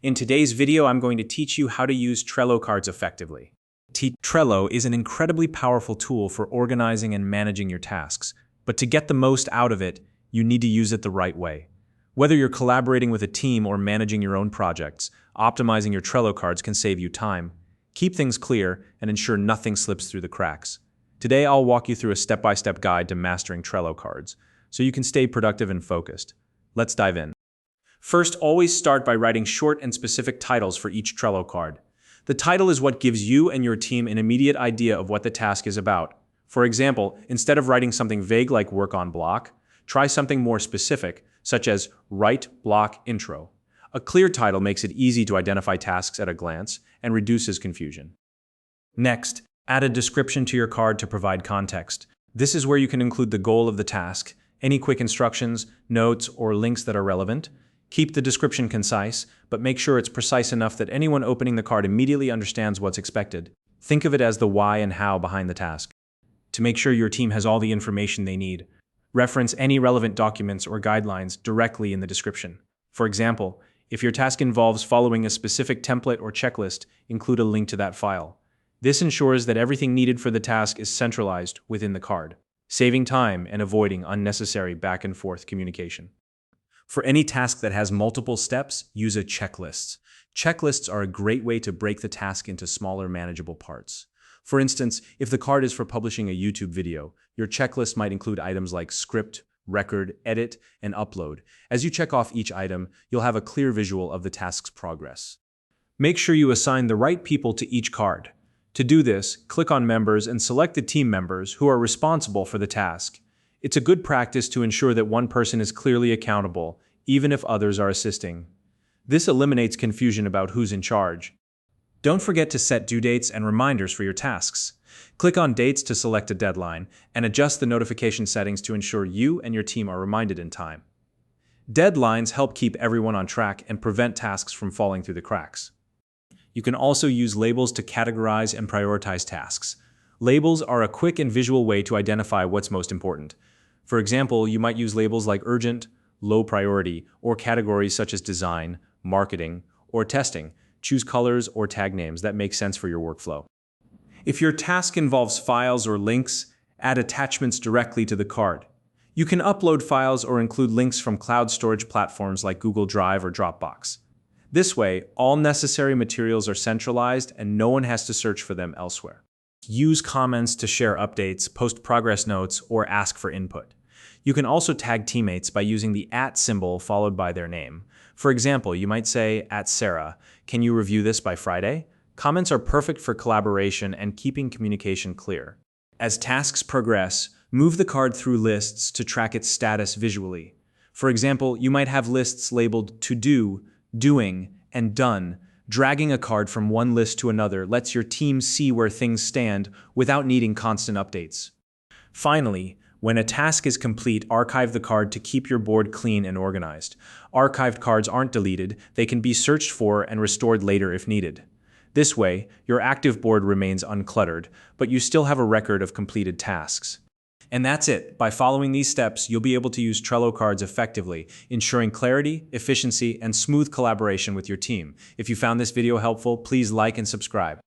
In today's video, I'm going to teach you how to use Trello cards effectively. Trello is an incredibly powerful tool for organizing and managing your tasks, but to get the most out of it, you need to use it the right way. Whether you're collaborating with a team or managing your own projects, optimizing your Trello cards can save you time, keep things clear, and ensure nothing slips through the cracks. Today, I'll walk you through a step-by-step guide to mastering Trello cards, so you can stay productive and focused. Let's dive in. First, always start by writing short and specific titles for each Trello card. The title is what gives you and your team an immediate idea of what the task is about. For example, instead of writing something vague like work on block, try something more specific, such as Write Block Intro. A clear title makes it easy to identify tasks at a glance and reduces confusion. Next, add a description to your card to provide context. This is where you can include the goal of the task, any quick instructions, notes, or links that are relevant. Keep the description concise, but make sure it's precise enough that anyone opening the card immediately understands what's expected. Think of it as the why and how behind the task. To make sure your team has all the information they need, reference any relevant documents or guidelines directly in the description. For example, if your task involves following a specific template or checklist, include a link to that file. This ensures that everything needed for the task is centralized within the card, saving time and avoiding unnecessary back and forth communication. For any task that has multiple steps, use a checklist. Checklists are a great way to break the task into smaller, manageable parts. For instance, if the card is for publishing a YouTube video, your checklist might include items like script, record, edit, and upload. As you check off each item, you'll have a clear visual of the task's progress. Make sure you assign the right people to each card. To do this, click on Members and select the team members who are responsible for the task. It's a good practice to ensure that one person is clearly accountable, even if others are assisting. This eliminates confusion about who's in charge. Don't forget to set due dates and reminders for your tasks. Click on Dates to select a deadline, and adjust the notification settings to ensure you and your team are reminded in time. Deadlines help keep everyone on track and prevent tasks from falling through the cracks. You can also use labels to categorize and prioritize tasks. Labels are a quick and visual way to identify what's most important. For example, you might use labels like urgent, low priority, or categories such as design, marketing, or testing. Choose colors or tag names that make sense for your workflow. If your task involves files or links, add attachments directly to the card. You can upload files or include links from cloud storage platforms like Google Drive or Dropbox. This way, all necessary materials are centralized and no one has to search for them elsewhere. Use comments to share updates, post progress notes, or ask for input. You can also tag teammates by using the @ symbol followed by their name. For example, you might say, @Sarah, can you review this by Friday? Comments are perfect for collaboration and keeping communication clear. As tasks progress, move the card through lists to track its status visually. For example, you might have lists labeled To Do, Doing, and Done. Dragging a card from one list to another lets your team see where things stand without needing constant updates. Finally, when a task is complete, archive the card to keep your board clean and organized. Archived cards aren't deleted, they can be searched for and restored later if needed. This way, your active board remains uncluttered, but you still have a record of completed tasks. And that's it. By following these steps, you'll be able to use Trello cards effectively, ensuring clarity, efficiency, and smooth collaboration with your team. If you found this video helpful, please like and subscribe.